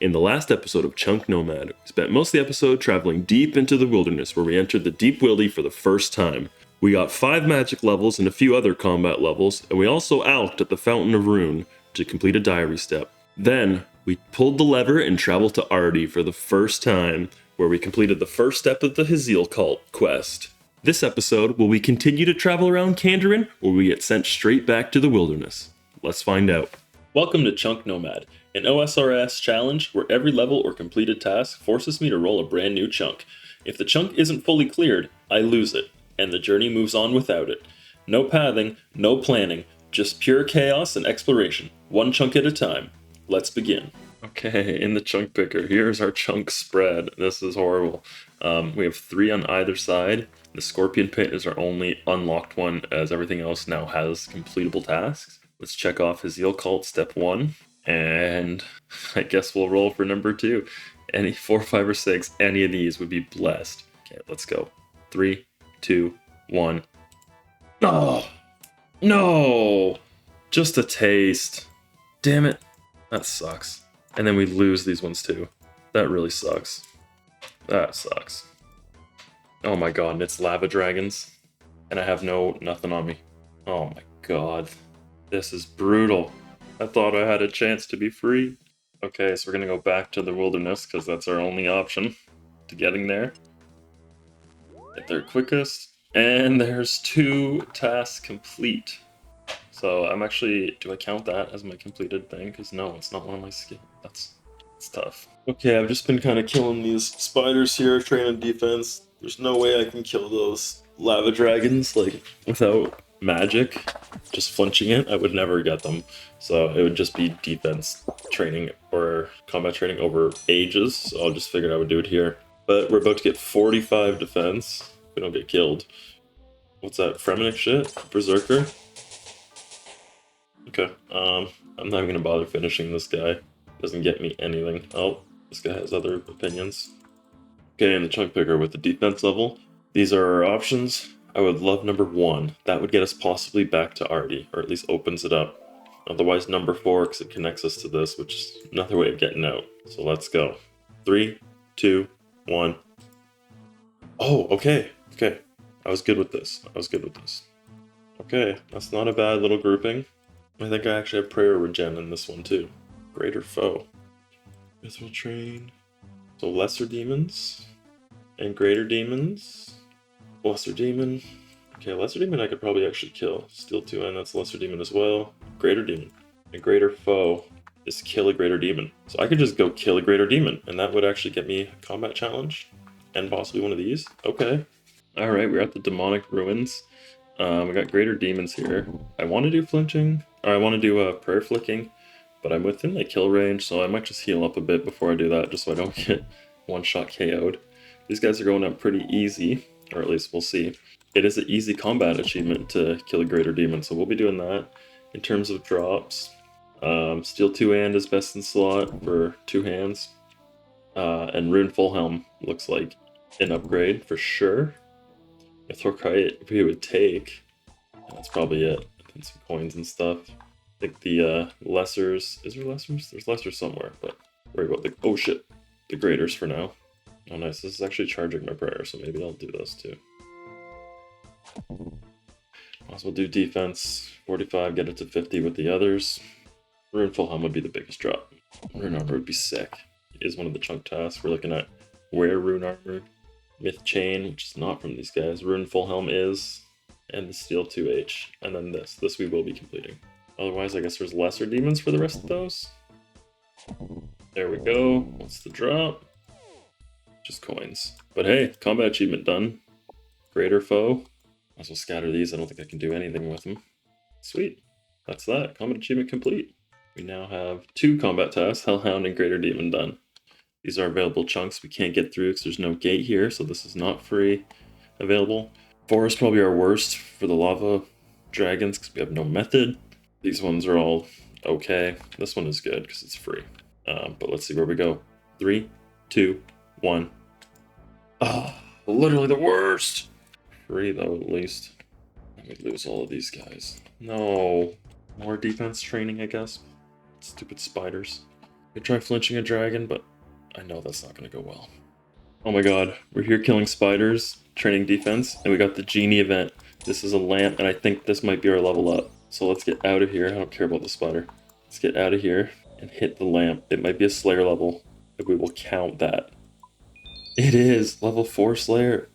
In the last episode of Chunk Nomad, we spent most of the episode traveling deep into the wilderness where we entered the Deep Wildy for the first time. We got 5 magic levels and a few other combat levels, and we also alked at the Fountain of Rune to complete a diary step. Then, we pulled the lever and traveled to Ardi for the first time, where we completed the first step of the Hazil Cult quest. This episode, will we continue to travel around Kandarin, or will we get sent straight back to the wilderness? Let's find out. Welcome to Chunk Nomad, an OSRS challenge where every level or completed task forces me to roll a brand new chunk. If the chunk isn't fully cleared, I lose it, and the journey moves on without it. No pathing, no planning, just pure chaos and exploration, one chunk at a time. Let's begin. Okay, in the chunk picker, here's our chunk spread. This is horrible. We have 3 on either side. The Scorpion Pit is our only unlocked one, as everything else now has completable tasks. Let's check off Hazil Cult step 1, and I guess we'll roll for number 2. Any 4, 5, or 6, any of these would be blessed. Okay, let's go. 3, 2, 1. Oh, no! Just a taste. Damn it. That sucks. And then we lose these ones too. That really sucks. That sucks. Oh my god, and it's lava dragons. And I have nothing on me. Oh my god. This is brutal. I thought I had a chance to be free. Okay, so we're gonna go back to the wilderness because that's our only option to getting there. Get there quickest. And there's 2 tasks complete. So I'm actually, do I count that as my completed thing? Because no, it's not one of my skills. It's tough. Okay, I've just been kind of killing these spiders here, training defense. There's no way I can kill those lava dragons, like, without magic. Just flinching it, I would never get them. So it would just be defense training or combat training over ages. So I just figured I would do it here. But we're about to get 45 defense. If we don't get killed. What's that, Fremenic shit? Berserker? Okay, I'm not even gonna bother finishing this guy. Doesn't get me anything. Oh, this guy has other opinions. Okay, and the chunk picker with the defense level. These are our options. I would love number 1. That would get us possibly back to Ardi, or at least opens it up. Otherwise number 4, because it connects us to this, which is another way of getting out. So let's go. 3, 2, 1. Oh, okay, okay. I was good with this. Okay, that's not a bad little grouping. I think I actually have prayer regen in this one too. Greater foe. Mithril train. So lesser demons. And greater demons. Lesser demon. Okay, lesser demon I could probably actually kill. Steel 2N, that's lesser demon as well. Greater demon. A greater foe is kill a greater demon. So I could just go kill a greater demon, and that would actually get me a combat challenge. And possibly one of these. Okay. Alright, we're at the demonic ruins. We got greater demons here. I want to do flinching. Or I want to do prayer flicking, but I'm within my kill range, so I might just heal up a bit before I do that, just so I don't get one-shot KO'd. These guys are going up pretty easy, or at least we'll see. It is an easy combat achievement to kill a greater demon, so we'll be doing that. In terms of drops, Steel 2-hand is best in slot for 2 hands, and Rune Full Helm looks like an upgrade for sure. If we would take, that's probably it. And some coins and stuff. I think the lessers, is there lessers? There's lessers somewhere, but worry about the, oh shit, the graders for now. Oh nice, this is actually charging my prayer, so maybe I'll do this too. Might as well do defense, 45, get it to 50 with the others. Rune Full Helm would be the biggest drop. Rune Armor would be sick. It is one of the chunk tasks. We're looking at wear Rune Armor, Myth Chain, which is not from these guys. Rune Full Helm is, and the Steel 2H, and then this we will be completing. Otherwise, I guess there's lesser demons for the rest of those. There we go. What's the drop? Just coins. But hey, combat achievement done. Greater foe. Might as well scatter these. I don't think I can do anything with them. Sweet. That's that. Combat achievement complete. We now have 2 combat tasks, Hellhound and Greater Demon done. These are available chunks we can't get through because there's no gate here, so this is not free available. 4 is probably our worst for the lava dragons because we have no method. These ones are all okay. This one is good because it's free. But let's see where we go. 3, 2, 1. Oh, literally the worst. Free though, at least. We lose all of these guys. No. More defense training, I guess. Stupid spiders. I try flinching a dragon, but I know that's not gonna go well. Oh my god, we're here killing spiders, training defense, and we got the genie event. This is a lamp, and I think this might be our level up. So let's get out of here. I don't care about the spider. Let's get out of here and hit the lamp. It might be a Slayer level, if we will count that. It is! Level 4 Slayer.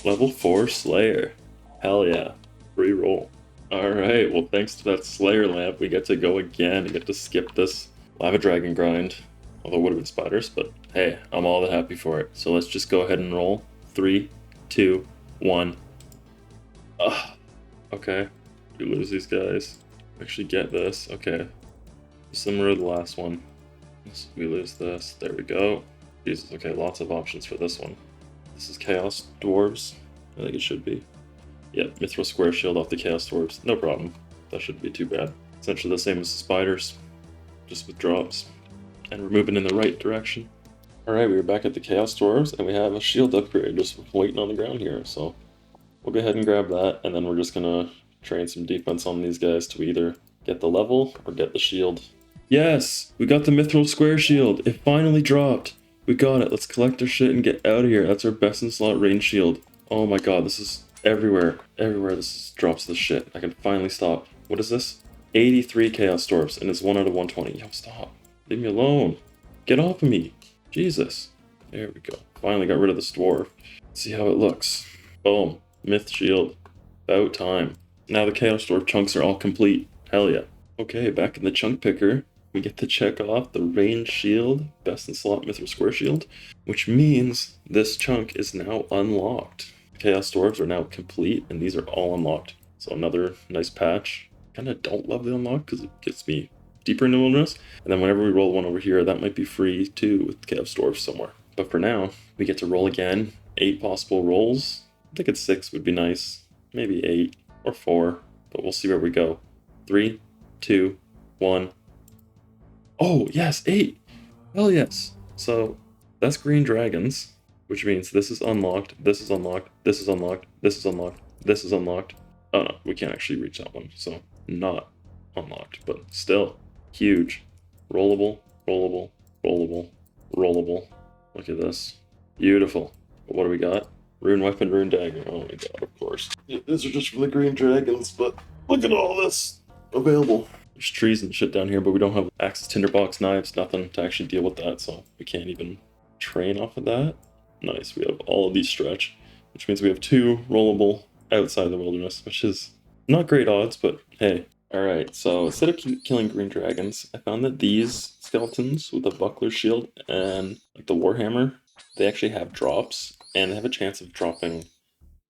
Level 4 Slayer. Hell yeah. Re-roll. Alright, well thanks to that Slayer lamp, we get to go again and get to skip this lava dragon grind. Although it would have been spiders, but hey, I'm all that happy for it. So let's just go ahead and roll. 3, 2, 1. Okay. We lose these guys. Actually get this. Okay. Similar to the last one. We lose this. There we go. Jesus, okay, lots of options for this one. This is Chaos Dwarves. I think it should be. Yep, Mithril Square Shield off the Chaos Dwarves. No problem. That shouldn't be too bad. Essentially the same as the spiders, just with drops. And we're moving in the right direction. Alright, we are back at the Chaos Dwarves, and we have a shield upgrade just waiting on the ground here, so we'll go ahead and grab that, and then we're just gonna train some defense on these guys to either get the level or get the shield. Yes! We got the Mithril Square Shield! It finally dropped! We got it! Let's collect our shit and get out of here. That's our best in slot range shield. Oh my god, this is everywhere. Everywhere drops this shit. I can finally stop. What is this? 83 Chaos Dwarfs, and it's 1 out of 120. Yo, stop. Leave me alone. Get off of me. Jesus. There we go. Finally got rid of this dwarf. Let's see how it looks. Boom. Myth shield. About time. Now the Chaos Dwarf chunks are all complete. Hell yeah. Okay, back in the chunk picker, we get to check off the range shield, best in slot Mithril Square Shield, which means this chunk is now unlocked. The Chaos Dwarves are now complete, and these are all unlocked. So another nice patch. Kinda don't love the unlock because it gets me deeper into wilderness, and then whenever we roll one over here, that might be free too with Chaos Dwarves somewhere. But for now, we get to roll again. 8 possible rolls. I think it's 6 would be nice. Maybe 8 or 4, but we'll see where we go. 3, 2, 1. Oh, yes, 8! Hell yes! So, that's green dragons, which means this is unlocked, this is unlocked, this is unlocked, this is unlocked, this is unlocked. Oh no, we can't actually reach that one, so not unlocked, but still. Huge. Rollable, rollable, rollable, rollable. Look at this. Beautiful. But what do we got? Rune weapon, rune dagger. Oh my god, of course. Yeah, these are just for the green dragons, but look at all this available. There's trees and shit down here, but we don't have axes, tinderbox, knives, nothing to actually deal with that, so we can't even train off of that. Nice, we have all of these stretch, which means we have 2 rollable outside the wilderness, which is not great odds, but hey. Alright, so instead of killing green dragons, I found that these skeletons with a buckler shield and like the warhammer, they actually have drops, and they have a chance of dropping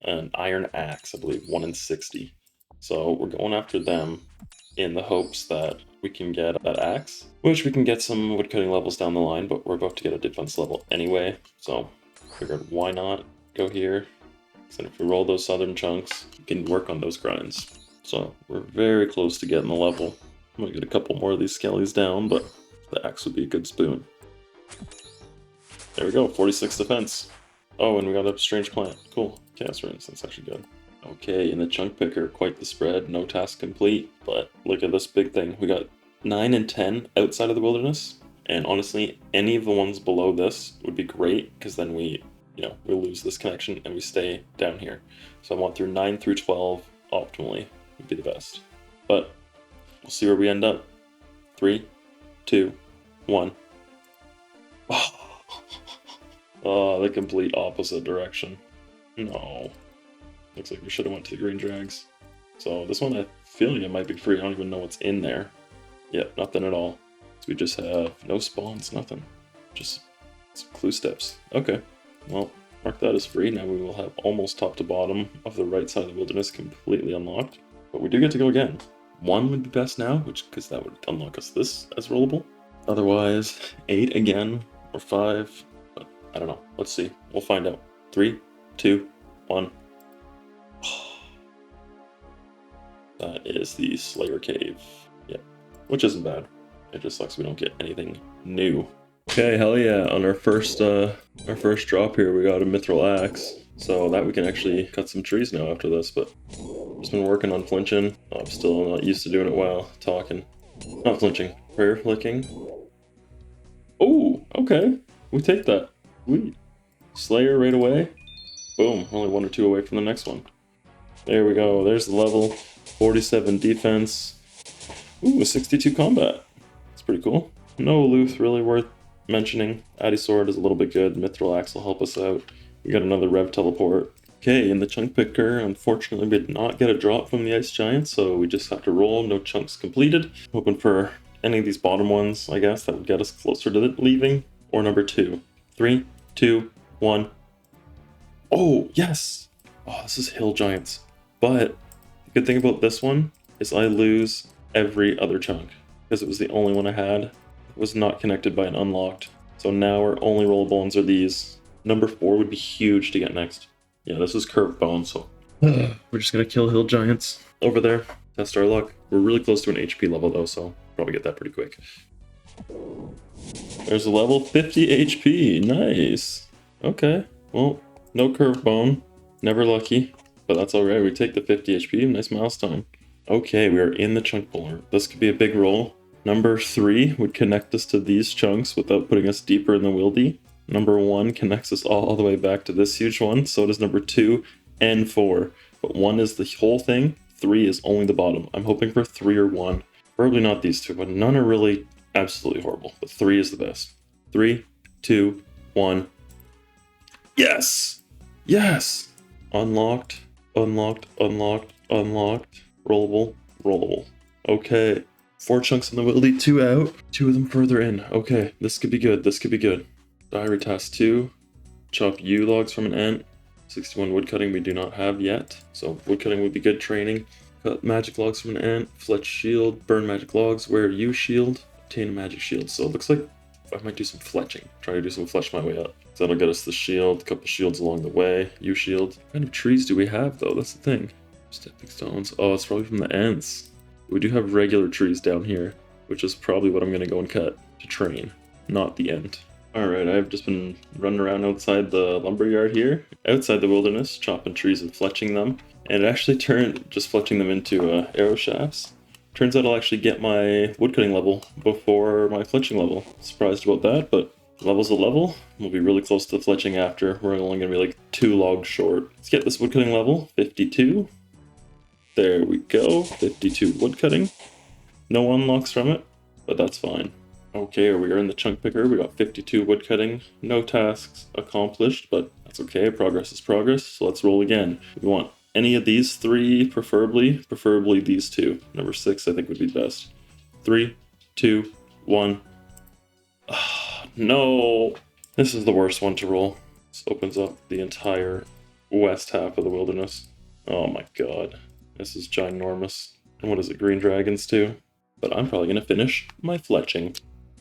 an iron axe, I believe, 1 in 60. So we're going after them in the hopes that we can get that axe, which we can get some woodcutting levels down the line, but we're about to get a defense level anyway, so figured why not go here. So if we roll those southern chunks, we can work on those grinds. So we're very close to getting the level. I'm gonna get a couple more of these skellies down, but the axe would be a good spoon. There we go, 46 defense. Oh, and we got a strange plant. Cool. Chaos runes, that's actually good. Okay, in the chunk picker, quite the spread. No task complete, but look at this big thing. We got 9 and 10 outside of the wilderness, and honestly, any of the ones below this would be great, because then we lose this connection and we stay down here. So I want through 9 through 12 optimally would be the best. But we'll see where we end up. 3, 2, 1. Oh, the complete opposite direction. No. Looks like we should have went to the green drags. So this one I feel like it might be free. I don't even know what's in there. Yep, nothing at all. So we just have no spawns, nothing. Just some clue steps. Okay. Well, mark that as free. Now we will have almost top to bottom of the right side of the wilderness completely unlocked. But we do get to go again. 1 would be best now, because that would unlock us this as rollable. Otherwise, 8 again, or 5. But I don't know. Let's see. We'll find out. 3, 2, 1. That is the Slayer Cave. Yeah, which isn't bad. It just sucks we don't get anything new. Okay, hell yeah! On our first drop here, we got a mithril axe, so that we can actually cut some trees now after this. But just been working on flinching. I'm still not used to doing it while talking. Not flinching. Prayer flicking. Oh, okay. We take that. Sweet. Slayer right away. Boom. Only 1 or 2 away from the next one. There we go. There's the level. 47 defense. Ooh, 62 combat. That's pretty cool. No Luth really worth mentioning. Addy Sword is a little bit good. Mithril Axe will help us out. We got another Rev Teleport. Okay, in the chunk picker, unfortunately we did not get a drop from the Ice Giant, so we just have to roll. No chunks completed. Hoping for any of these bottom ones, I guess, that would get us closer to leaving. Or number 2. 3, 2, 1. Oh, yes! Oh, this is Hill Giants. But the good thing about this one is I lose every other chunk, because it was the only one I had. It was not connected by an unlocked. So now our only rollable ones are these. Number 4 would be huge to get next. Yeah, this is curved bone, so we're just gonna kill Hill Giants over there. Test our luck. We're really close to an HP level though, so probably get that pretty quick. There's a level 50 HP. Nice. Okay. Well, no curved bone. Never lucky, but that's alright. We take the 50 HP. Nice milestone. Okay, we are in the chunk puller. This could be a big roll. Number 3 would connect us to these chunks without putting us deeper in the wildy. Number 1 connects us all the way back to this huge one. So does number 2 and 4. But 1 is the whole thing. 3 is only the bottom. I'm hoping for 3 or 1. Probably not these two, but none are really absolutely horrible. But 3 is the best. 3, 2, 1. Yes! Yes! Unlocked, unlocked, unlocked, unlocked. Rollable, rollable. Okay. 4 chunks in the wildy, 2 out. 2 of them further in. Okay, this could be good. This could be good. Diary task 2. Chop yew logs from an ant. 61 woodcutting we do not have yet. So woodcutting would be good training. Cut magic logs from an ant. Fletch shield. Burn magic logs. Wear yew shield. Obtain a magic shield. So it looks like I might do some fletching. Try to do some fletch my way up. So that'll get us the shield. A couple shields along the way. Yew shield. What kind of trees do we have though? That's the thing. Stepping stones. Oh, it's probably from the ants. We do have regular trees down here, which is probably what I'm going to go and cut to train, not the ant. Alright, I've just been running around outside the lumberyard here, outside the wilderness, chopping trees and fletching them. And it actually turned, just fletching them into arrow shafts. Turns out I'll actually get my woodcutting level before my fletching level. Surprised about that, but level's a level. We'll be really close to the fletching after. We're only going to be like 2 logs short. Let's get this woodcutting level, 52. There we go, 52 woodcutting. No unlocks from it, but that's fine. Okay, we are in the chunk picker. We got 52 woodcutting. No tasks accomplished, but that's okay. Progress is progress. So let's roll again. We want any of these 3, preferably these 2. Number 6, I think would be best. 3, 2, 1. No, this is the worst one to roll. This opens up the entire west half of the wilderness. Oh my god, this is ginormous. And what is it? Green dragons too. But I'm probably gonna finish my fletching.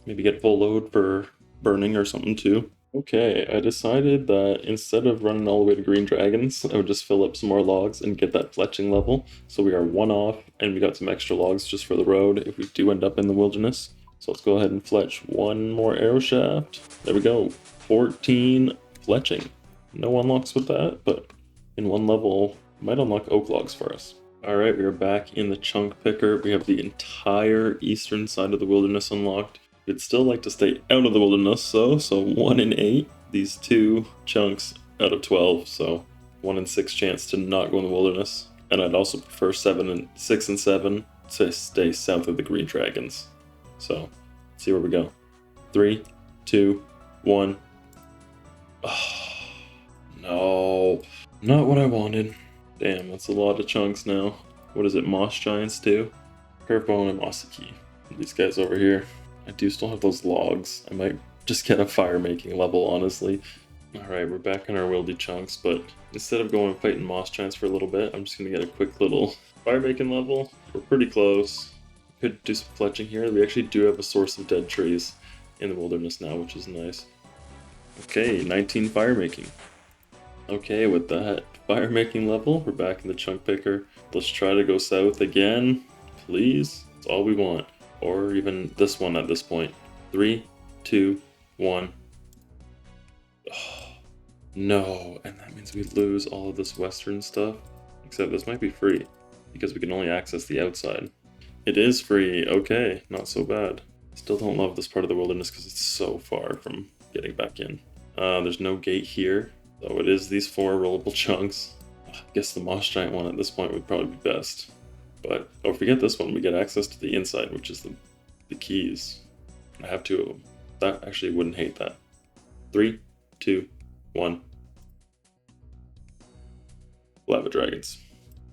Maybe get full load for burning or something too. Okay, I decided that instead of running all the way to green dragons, I would just fill up some more logs and get that fletching level. So we are 1 off, and we got some extra logs just for the road if we do end up in the wilderness. So let's go ahead and fletch 1 more arrow shaft. There we go. 14 fletching. No unlocks with that, but in 1 level, might unlock oak logs for us. Alright, we are back in the chunk picker. We have the entire eastern side of the wilderness unlocked. We'd still like to stay out of the wilderness though, so 1 in 8. These 2 chunks out of 12, so 1 in 6 chance to not go in the wilderness. And I'd also prefer 6 and 7 to stay south of the green dragons. So, let's see where we go. 3, 2, 1. Oh, no, not what I wanted. Damn, that's a lot of chunks now. What is it, moss giants too? Curvebone and mossy. These guys over here. I do still have those logs. I might just get a firemaking level, honestly. Alright, we're back in our wildy chunks, but instead of going and fighting moss giants for a little bit, I'm just going to get a quick little firemaking level. We're pretty close. Could do some fletching here. We actually do have a source of dead trees in the wilderness now, which is nice. Okay, 19 firemaking. Okay, with that firemaking level, we're back in the chunk picker. Let's try to go south again, please. That's all we want. Or even this one at this point. 3, 2, 1. Oh, no, and that means we lose all of this western stuff. Except this might be free, because we can only access the outside. It is free. Okay, not so bad. Still don't love this part of the wilderness because it's so far from getting back in. There's no gate here, so it is these 4 rollable chunks. I guess the moss giant one at this point would probably be best. But if we get this one, we get access to the inside, which is the keys. I have 2 of them. That actually wouldn't hate that. 3, 2, 1. Lava dragons.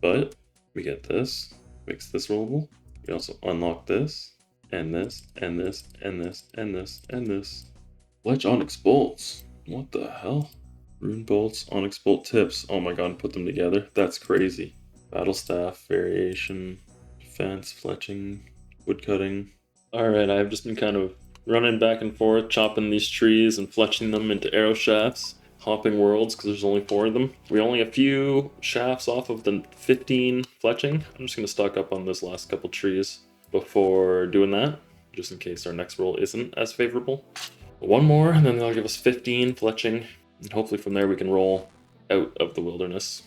But we get this, makes this rollable. We also unlock this, and this, and this, and this, and this, and this. Fletch onyx bolts. What the hell? Rune bolts, onyx bolt tips. Oh my god, put them together. That's crazy. Battle staff, variation, defense, fletching, woodcutting. Alright, I've just been kind of running back and forth, chopping these trees and fletching them into arrow shafts, hopping worlds because there's only 4 of them. We're only a few shafts off of the 15 fletching. I'm just going to stock up on this last couple trees before doing that, just in case our next roll isn't as favorable. 1 more, and then they'll give us 15 fletching, and hopefully from there we can roll out of the wilderness.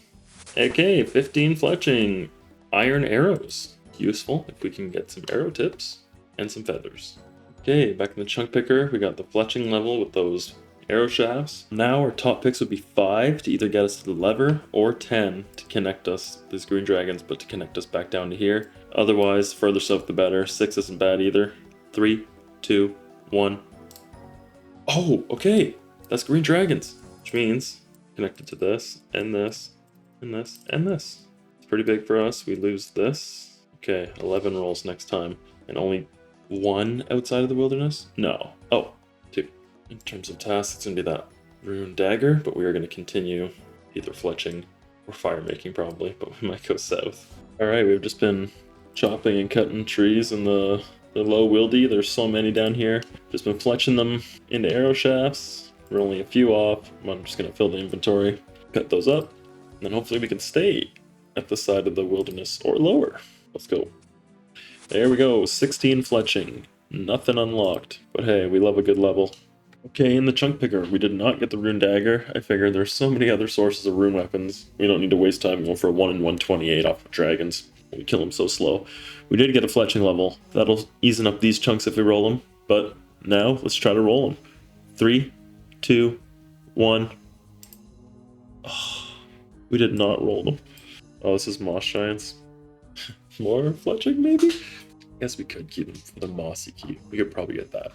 Okay, 15 fletching. Iron arrows. Useful if we can get some arrow tips and some feathers. Okay, back in the chunk picker, we got the fletching level with those arrow shafts. Now our top picks would be 5 to either get us to the lever, or 10 to connect us, these green dragons, but to connect us back down to here. Otherwise, further south the better. 6 isn't bad either. 3, 2, 1. Oh, okay, that's green dragons, which means connected to this, and this, and this, and this. It's pretty big for us. We lose this. Okay, 11 rolls next time, and only 1 outside of the wilderness? No. Oh, 2. In terms of tasks, it's going to be that rune dagger, but we are going to continue either fletching or firemaking probably, but we might go south. Alright, we've just been chopping and cutting trees in the low wildy. There's so many down here. Just been fletching them into arrow shafts. We're only a few off. I'm just going to fill the inventory, cut those up, and then hopefully we can stay at the side of the wilderness or lower. Let's go. There we go, 16 fletching. Nothing unlocked, but hey, we love a good level. Okay, in the chunk picker, we did not get the rune dagger. I figured there's so many other sources of rune weapons. We don't need to waste time going for a 1 in 128 off of dragons. We kill them so slow. We did get a fletching level. That'll easen up these chunks if we roll them. But now, let's try to roll them. 3, 2, 1. Oh, we did not roll them. Oh, this is moss giants. More fletching, maybe? I guess we could keep them for the mossy key. We could probably get that.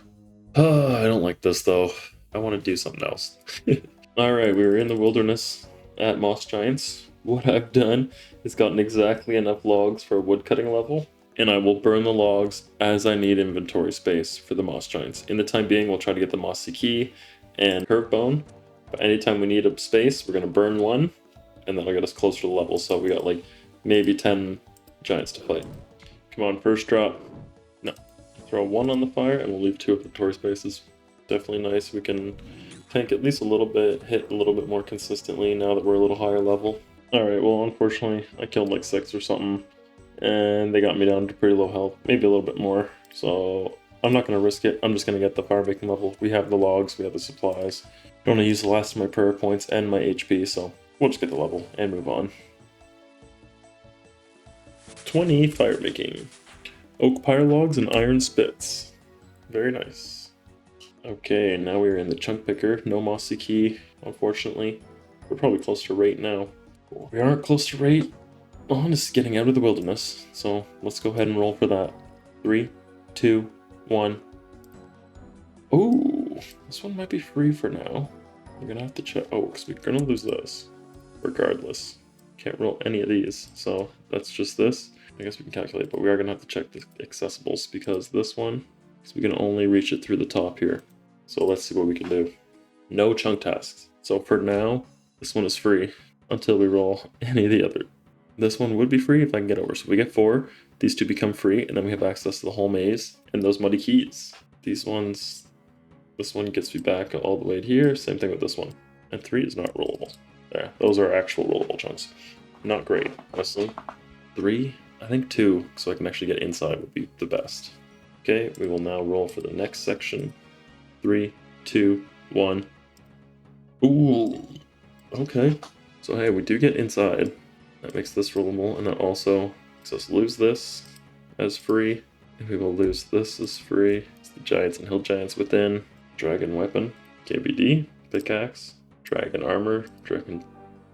I don't like this, though. I want to do something else. Alright, we were in the wilderness at moss giants. What I've done is gotten exactly enough logs for a woodcutting level, and I will burn the logs as I need inventory space for the moss giants. In the time being, we'll try to get the mossy key and curve bone, but anytime we need a space, we're going to burn 1, and that'll get us closer to the level, so we got like maybe 10 giants to fight. Come on, first drop. No. Throw 1 on the fire, and we'll leave 2 inventory spaces. Definitely nice. We can tank at least a little bit, hit a little bit more consistently now that we're a little higher level. Alright, well, unfortunately, I killed like 6 or something, and they got me down to pretty low health, maybe a little bit more, so I'm not going to risk it. I'm just going to get the firemaking level. We have the logs, we have the supplies. Don't want to use the last of my prayer points and my HP, so we'll just get the level and move on. 20 firemaking. Oak pyre logs and iron spits. Very nice. Okay, now we're in the chunk picker. No mossy key, unfortunately. We're probably close to rate now. We aren't close to rate on is getting out of the wilderness, so let's go ahead and roll for that. 3, 2, 1. Ooh, this one might be free for now. We're gonna have to check. Oh, because we're gonna lose this regardless. Can't roll any of these, so that's just this. I guess we can calculate, but we are gonna have to check the accessibles because this one, because we can only reach it through the top here. So let's see what we can do. No chunk tasks. So for now, this one is free until we roll any of the other. This one would be free if I can get over. So we get 4, these 2 become free, and then we have access to the whole maze and those muddy keys. These ones, this one gets me back all the way to here. Same thing with this one. And 3 is not rollable. There, those are actual rollable chunks. Not great, honestly. 3, I think 2, so I can actually get inside would be the best. Okay, we will now roll for the next section. 3, 2, 1. Ooh, okay. So hey, we do get inside. That makes this rollable, and that also makes us lose this, as free. And we will lose this as free. It's the giants and hill giants within. Dragon weapon, KBD, pickaxe, dragon armor, dragon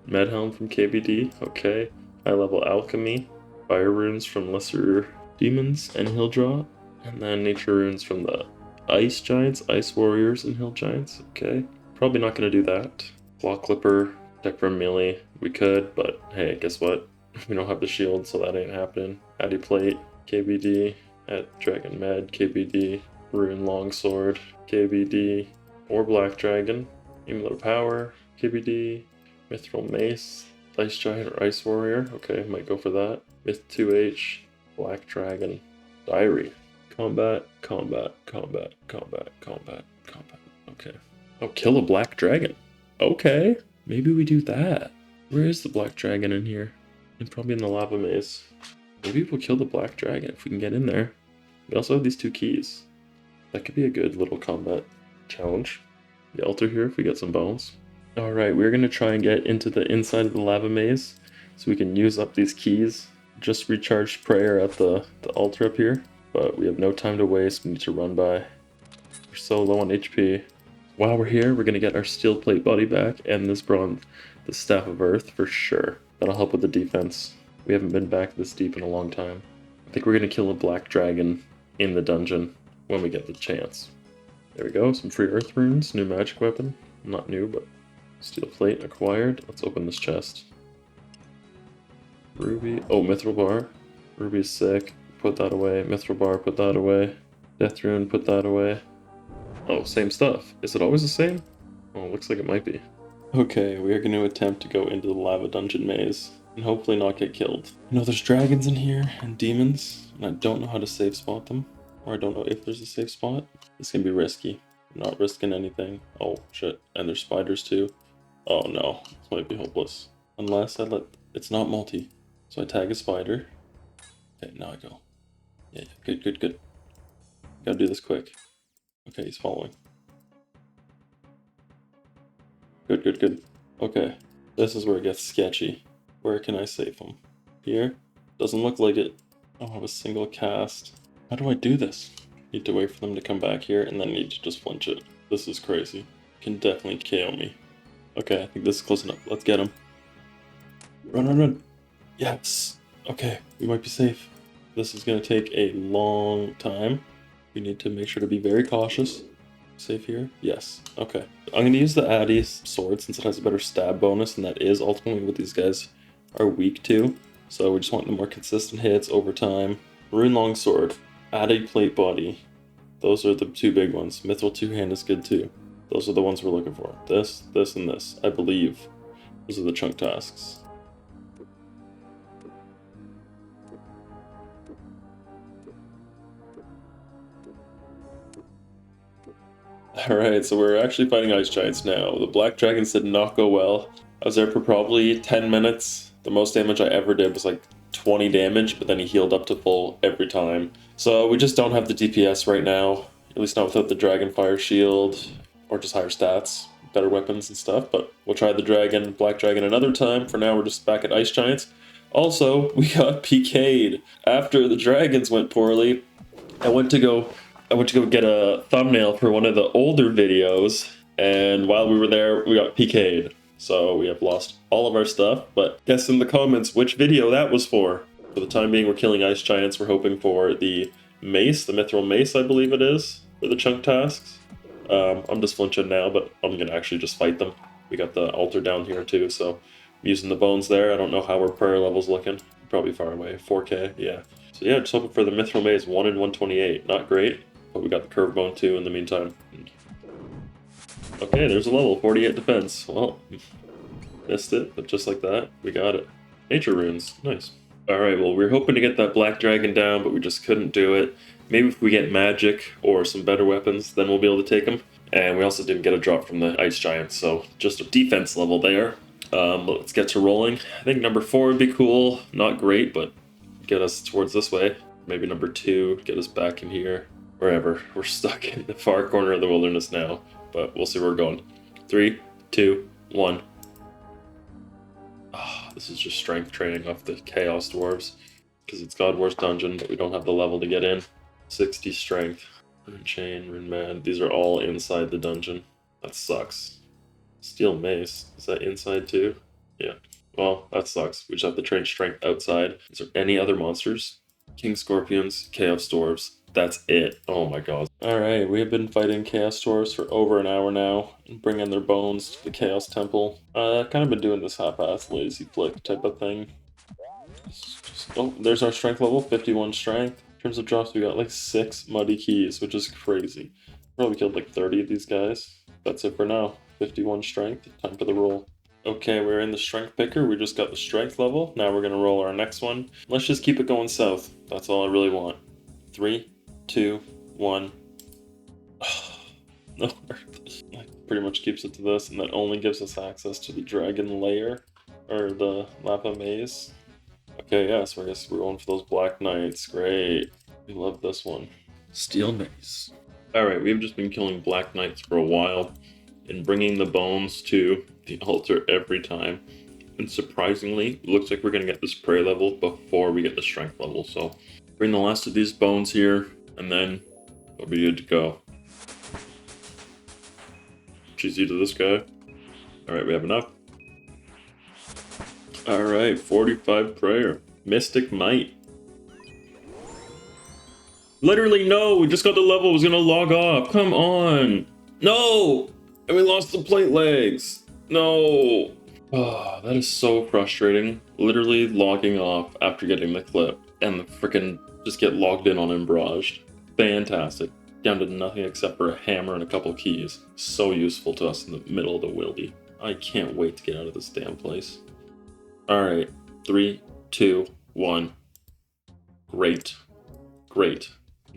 med helm from KBD, okay. High level alchemy, fire runes from lesser demons and hill draw. And then nature runes from the ice giants, ice warriors, and hill giants, okay. Probably not going to do that. Claw clipper, deck from melee, we could, but hey, guess what? We don't have the shield, so that ain't happening. Addy plate, KBD, at dragon med, KBD, rune longsword, KBD, or black dragon, amulet of power, KBD, mithril mace, ice giant or ice warrior, okay, might go for that. Myth 2H, black dragon, diary, combat, combat, combat, combat, combat, combat, okay. Oh, kill a black dragon, okay, maybe we do that. Where is the black dragon in here? And probably in the lava maze. Maybe we'll kill the black dragon if we can get in there. We also have these 2 keys. That could be a good little combat challenge. The altar here if we get some bones. Alright, we're going to try and get into the inside of the lava maze so we can use up these keys. Just recharged prayer at the altar up here, but we have no time to waste. We need to run by. We're so low on HP. While we're here, we're going to get our steel plate body back and this bronze, the staff of earth for sure. That'll help with the defense. We haven't been back this deep in a long time. I think we're going to kill a black dragon in the dungeon when we get the chance. There we go, some free earth runes, new magic weapon. Not new, but steel plate acquired. Let's open this chest. Ruby, oh, mithril bar. Ruby's sick, put that away. Mithril bar, put that away. Death rune, put that away. Oh, same stuff. Is it always the same? Oh, looks like it might be. Okay, we are going to attempt to go into the lava dungeon maze and hopefully not get killed. I know there's dragons in here and demons, and I don't know how to safe spot them. Or I don't know if there's a safe spot. It's going to be risky. I'm not risking anything. Oh, shit. And there's spiders too. Oh no, this might be hopeless. Unless I let... It's not multi. So I tag a spider. Okay, now I go. Yeah, good, good, good. Gotta do this quick. Okay, he's following. Good, good, good. Okay, this is where it gets sketchy. Where can I save him? Here? Doesn't look like it. I don't have a single cast. How do I do this? Need to wait for them to come back here and then need to just flinch it. This is crazy. Can definitely KO me. Okay, I think this is close enough. Let's get him. Run, run, run. Yes. Okay, we might be safe. This is going to take a long time. We need to make sure to be very cautious. Safe here? Yes. Okay. I'm going to use the Addy's sword since it has a better stab bonus, and that is ultimately what these guys are weak to. So we just want the more consistent hits over time. Rune longsword, Addy plate body. Those are the 2 big ones. Mithril 2-hand is good too. Those are the ones we're looking for. This, this, and this. I believe those are the chunk tasks. Alright, so we're actually fighting ice giants now. The black dragons did not go well. I was there for probably 10 minutes. The most damage I ever did was like 20 damage, but then he healed up to full every time. So we just don't have the DPS right now, at least not without the dragon fire shield, or just higher stats, better weapons and stuff, but we'll try the black dragon another time. For now, we're just back at ice giants. Also, we got PK'd. After the dragons went poorly, I went to go get a thumbnail for one of the older videos, and while we were there, we got PK'd. So we have lost all of our stuff, but guess in the comments which video that was for. For the time being, we're killing ice giants. We're hoping for the mace, the mithril mace, I believe it is, for the chunk tasks. I'm just flinching now, but I'm gonna actually just fight them. We got the altar down here too, so I'm using the bones there. I don't know how our prayer level's looking. Probably far away, 4K, yeah. So yeah, just hoping for the mithril mace, 1 in 128. Not great, but we got the curve bone too in the meantime. Okay, there's a level, 48 defense. Well, missed it, but just like that, we got it. Nature runes, nice. Alright, well, we were hoping to get that black dragon down, but we just couldn't do it. Maybe if we get magic or some better weapons, then we'll be able to take them. And we also didn't get a drop from the ice giants, so just a defense level there. But let's get to rolling. I think number 4 would be cool. Not great, but get us towards this way. Maybe number 2, get us back in here. Wherever. We're stuck in the far corner of the wilderness now, but we'll see where we're going. 3, 2, 1. Oh, this is just strength training off the chaos dwarves. because it's God Wars Dungeon, but we don't have the level to get in. 60 strength. Rune Chain, Rune Mad. These are all inside the dungeon. That sucks. Steel Mace. Is that inside too? Yeah. Well, that sucks. We just have to train strength outside. Is there any other monsters? King Scorpions, Chaos Dwarves. That's it. Oh my god. Alright, we have been fighting Chaos Dwarves for over an hour now and bringing their bones to the Chaos Temple. I've kind of been doing this half-ass lazy flick type of thing. Oh, there's our strength level, 51 strength. In terms of drops, we got like 6 muddy keys, which is crazy. Probably killed like 30 of these guys. That's it for now. 51 strength, time for the roll. Okay, we're in the strength picker. We just got the strength level. Now we're gonna roll our next one. Let's just keep it going south. That's all I really want. 3, 2, 1. No, that pretty much keeps it to this, and that only gives us access to the dragon lair, or the lava maze. Okay, yeah, so I guess we're going for those black knights. Great. We love this one. Steel mace. Alright, we've just been killing black knights for a while and bringing the bones to the altar every time. And surprisingly, it looks like we're going to get this prayer level before we get the strength level. So bring the last of these bones here, and then we'll be good to go. GG to this guy. Alright, we have enough. Alright, 45 prayer. Mystic Might. Literally, no! We just got the level. I was gonna log off. Come on! No! And we lost the plate legs. No! Oh, that is so frustrating. Literally logging off after getting the clip. And the frickin' just get logged in on Embraged. Fantastic. Down to nothing except for a hammer and a couple keys. So useful to us in the middle of the wildy. I can't wait to get out of this damn place. Alright, 3, 2, 1. Great. Great.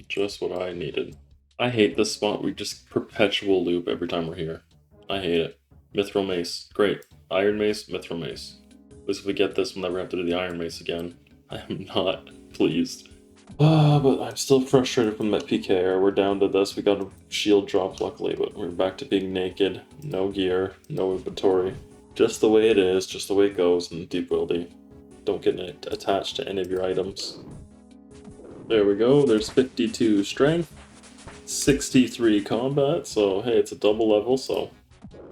Just what I needed. I hate this spot. We just perpetual loop every time we're here. I hate it. Mithril Mace. Great. Iron Mace, Mithril Mace. At least if we get this, we'll never have to do the Iron Mace again. I am not pleased. But I'm still frustrated from that PKR. We're down to this. We got a shield drop, luckily, but we're back to being naked. No gear, no inventory. Just the way it is, just the way it goes in Deep Wildy. Don't get attached to any of your items. There we go, there's 52 strength, 63 combat, so hey, it's a double level, so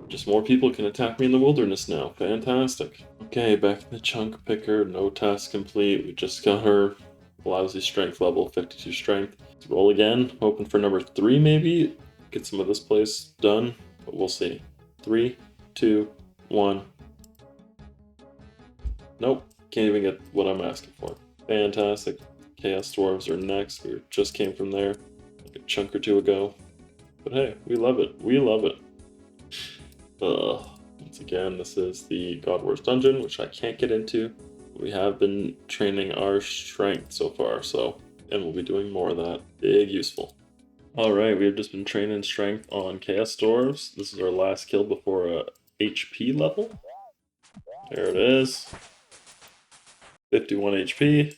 just more people can attack me in the wilderness now. Fantastic. Okay, back in the chunk picker, no task complete. We just got her lousy strength level, 52 strength. Let's roll again, hoping for number 3 maybe. Get some of this place done, but we'll see. 3, 2, 1. Nope, can't even get what I'm asking for. Fantastic. Chaos Dwarves are next. We just came from there like a chunk or two ago. But hey, we love it. We love it. Once again, this is the God Wars Dungeon, which I can't get into. We have been training our strength so far, and we'll be doing more of that. Big useful. Alright, we have just been training strength on Chaos Dwarves. This is our last kill before a HP level. There it is. 51 HP.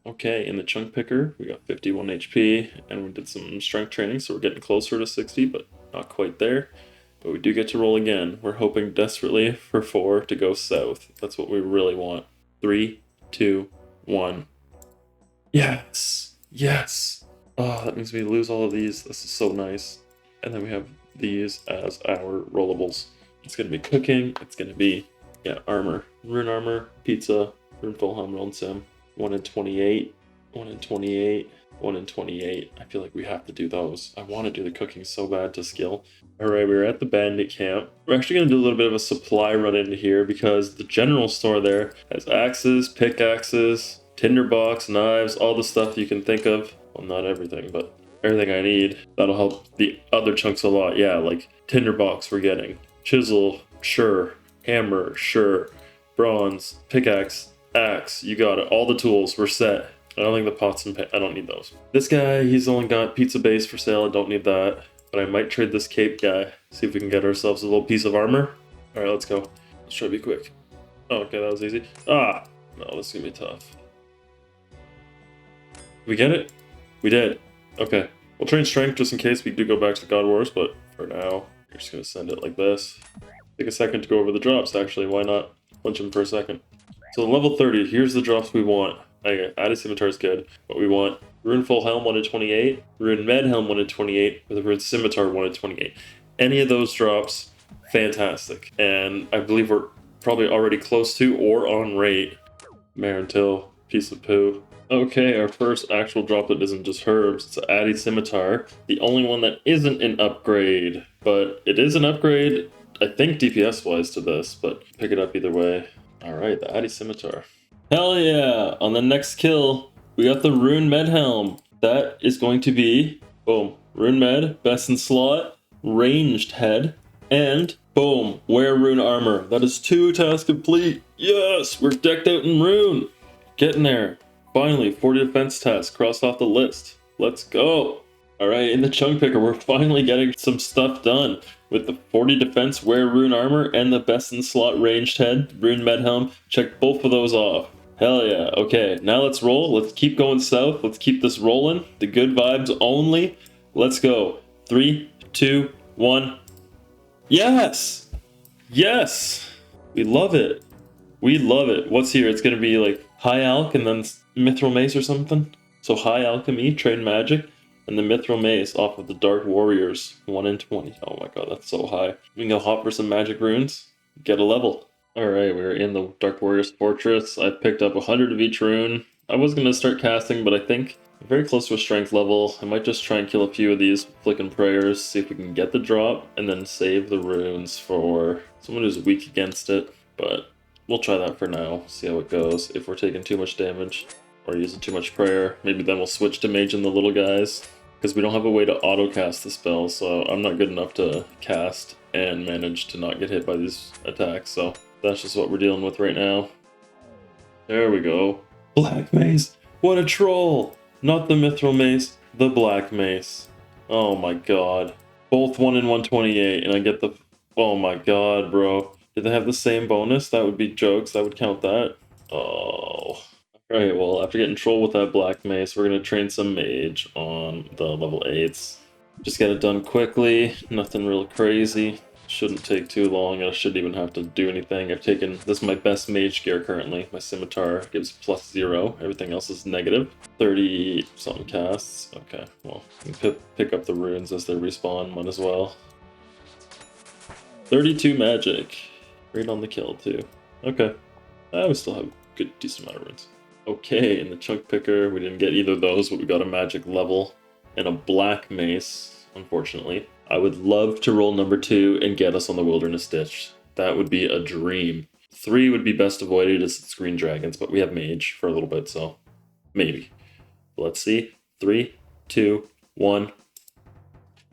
Okay, in the chunk picker, we got 51 HP, and we did some strength training, so we're getting closer to 60, but not quite there. But we do get to roll again. We're hoping desperately for 4 to go south. That's what we really want. 3, 2, 1. Yes! Yes! Oh, that means we lose all of these. This is so nice. And then we have these as our rollables. It's going to be cooking. It's going to be, armor. Rune armor, pizza, rune full helm, roll sim. 1 in 28, 1 in 28, 1 in 28. I feel like we have to do those. I want to do the cooking so bad to skill. Alright, we're at the Bandit camp. We're actually going to do a little bit of a supply run into here because the general store there has axes, pickaxes, tinderbox, knives, all the stuff you can think of. Well, not everything, but everything I need. That'll help the other chunks a lot. Yeah, like tinderbox we're getting. Chisel, sure. Hammer, sure. Bronze, pickaxe, axe, you got it. All the tools, we're set. I don't think the pots and I don't need those. This guy, he's only got pizza base for sale. I don't need that. But I might trade this cape guy. See if we can get ourselves a little piece of armor. Alright, let's go. Let's try to be quick. Oh, okay, that was easy. Ah! No, this is gonna be tough. Did we get it? We did. Okay. We'll train strength just in case we do go back to God Wars, but for now, we're just gonna send it like this. Take a second to go over the drops, actually. Why not punch him for a second? So level 30, here's the drops we want. Okay, Added Scimitar is good. But we want Rune Full Helm 1 in 28, Rune Med Helm 1 in 28, with a Rune Scimitar 1 in 28. Any of those drops, fantastic. And I believe we're probably already close to or on rate. Marentil, piece of poo. Okay, our first actual drop that isn't just herbs, it's an Addy Scimitar. The only one that isn't an upgrade, but it is an upgrade, I think DPS-wise to this, but pick it up either way. Alright, the Addy Scimitar. Hell yeah! On the next kill, we got the Rune Med Helm. That is going to be, boom, Rune Med, best in slot, ranged head, and boom, wear Rune armor. That is 2 tasks complete. Yes, we're decked out in Rune. Getting there. Finally, 40 defense tasks crossed off the list. Let's go. All right, in the chunk picker, we're finally getting some stuff done with the 40 defense, wear Rune armor, and the best in slot ranged head, Rune Med Helm. Check both of those off. Hell yeah. Okay, now let's roll. Let's keep going south. Let's keep this rolling. The good vibes only. Let's go. 3, 2, 1. Yes! Yes! We love it. We love it. What's here? It's going to be like high alch and then mithril mace or something. So high alchemy, trade magic, and the mithril mace off of the Dark Warriors. 1 in 20. Oh my god, that's so high. We can go hop for some magic runes. Get a level. Alright, we're in the Dark Warriors Fortress. I've picked up 100 of each rune. I was going to start casting, but I think I'm very close to a strength level. I might just try and kill a few of these flicking prayers, see if we can get the drop, and then save the runes for someone who's weak against it. But we'll try that for now, see how it goes. If we're taking too much damage or using too much prayer, maybe then we'll switch to mage and the little guys. Because we don't have a way to auto-cast the spell, so I'm not good enough to cast and manage to not get hit by these attacks, so that's just what we're dealing with right now. There we go. Black Mace! What a troll! Not the Mithril Mace, the Black Mace. Oh my god. Both 1 in 128, and I get the... Oh my god, bro. Did they have the same bonus? That would be jokes, I would count that. Oh. Alright, well, after getting trolled with that Black Mace, we're gonna train some Mage on the level 8s. Just get it done quickly, nothing real crazy. Shouldn't take too long, I shouldn't even have to do anything. I've taken, this is my best mage gear currently. My scimitar gives +0, everything else is negative. 30 something casts, okay, well, you can pick up the runes as they respawn, might as well. 32 magic, great on the kill too. Okay, we still have a good decent amount of runes. Okay, in the chunk picker, we didn't get either of those, but we got a magic level and a black mace, unfortunately. I would love to roll number 2 and get us on the Wilderness Ditch. That would be a dream. 3 would be best avoided as it's green dragons, but we have mage for a little bit, so maybe. Let's see. 3, 2, 1.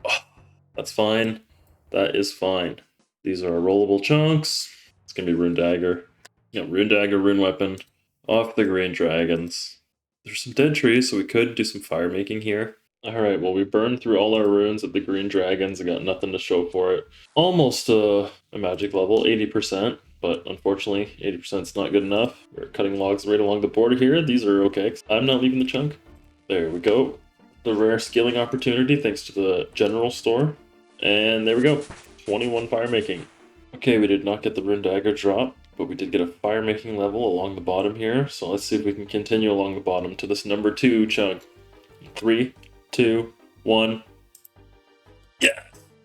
Oh, that's fine. That is fine. These are our rollable chunks. It's going to be Rune Dagger. Yeah, Rune Dagger, Rune Weapon. Off the green dragons. There's some dead trees, so we could do some firemaking here. Alright, well we burned through all our runes at the green dragons. I got nothing to show for it. Almost a magic level, 80%, but unfortunately 80% is not good enough. We're cutting logs right along the border here. These are okay. I'm not leaving the chunk. There we go. The rare skilling opportunity thanks to the general store. And there we go. 21 firemaking. Okay, we did not get the rune dagger drop, but we did get a firemaking level along the bottom here. So let's see if we can continue along the bottom to this number 2 chunk. 3, 2, 1. Yeah!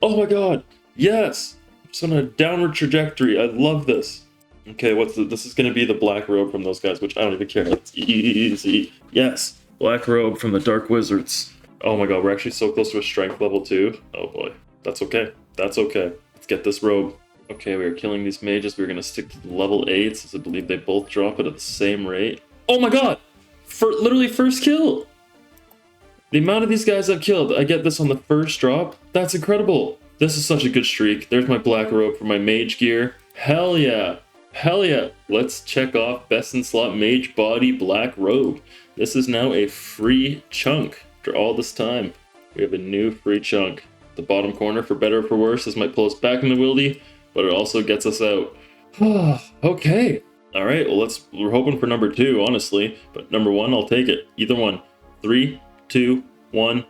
Oh my god! Yes! It's on a downward trajectory. I love this. Okay, this is gonna be the black robe from those guys, which I don't even care. It's easy. Yes! Black robe from the Dark Wizards. Oh my god, we're actually so close to a strength level 2. Oh boy. That's okay. That's okay. Let's get this robe. Okay, we are killing these mages. We're gonna stick to the level 8s, as I believe they both drop it at the same rate. Oh my god! Literally first kill! The amount of these guys I've killed, I get this on the first drop. That's incredible. This is such a good streak. There's my black robe for my mage gear. Hell yeah. Hell yeah. Let's check off best in slot mage body black robe. This is now a free chunk after all this time. We have a new free chunk. The bottom corner, for better or for worse, this might pull us back in the wildy, but it also gets us out. Okay. All right, well, we're hoping for number 2, honestly, but number 1, I'll take it. Either one. 3, 2, 1.